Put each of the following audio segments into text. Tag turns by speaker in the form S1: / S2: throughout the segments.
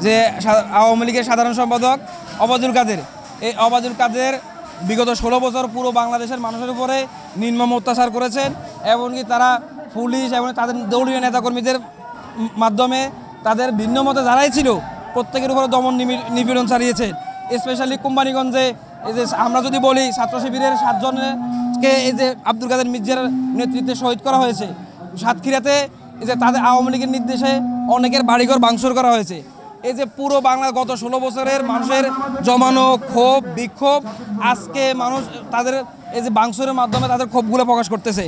S1: যে আওয়ামী লীগের সাধারণ সম্পাদক ওবায়দুল কাদের, এই ওবায়দুল কাদের বিগত 16 বছর পুরো বাংলাদেশের মানুষের উপরে নির্মম অত্যাচার করেছেন। এমনকি তারা পুলিশ এবং তাদের দলীয় নেতাকর্মীদের মাধ্যমে তাদের ভিন্ন মতে যারাই ছিল প্রত্যেকের উপরে দমন নিপীড়ন চালিয়েছে। স্পেশালি কোম্পানিগঞ্জে এই যে আমরা যদি বলি ছাত্র শিবিরের 7 জনকে এই যে আব্দুল কাদের মির্জার নেতৃত্বে শহীদ করা হয়েছে। সাতক্ষীরাতে এই যে তাদের আওয়ামী লীগের নির্দেশে অনেকের বাড়িঘর ভাঙচুর করা হয়েছে। এই যে পুরো বাংলা গত 16 বছরের মানুষের জমানো ক্ষোভ বিক্ষোভ আজকে মানুষ তাদের এই যে ভাঙচুরের মাধ্যমে তাদের ক্ষোভগুলো প্রকাশ করতেছে।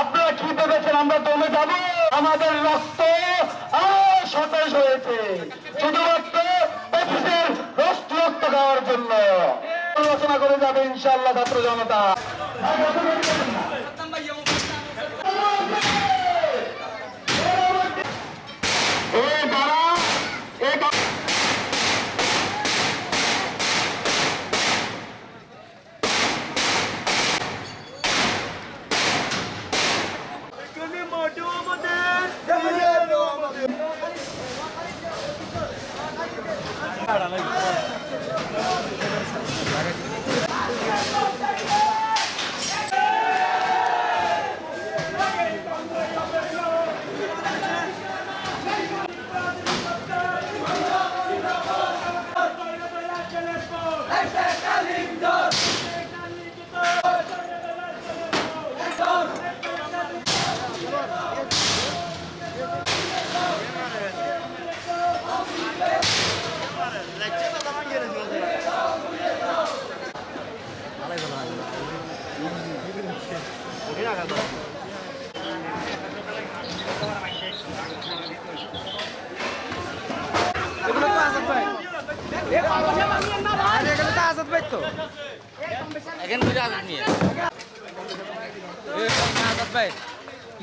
S2: আপনারা কি ভেবেছেন আমরা দমে যাব? আমাদের রক্ত সতেজ হয়েছে শুধুমাত্র অফিসের রক্ত খাওয়ার জন্য। আলোচনা করে যাবে ইনশাআল্লাহ ছাত্র জনতা।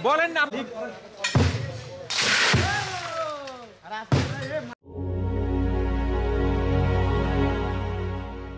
S1: বলেন না।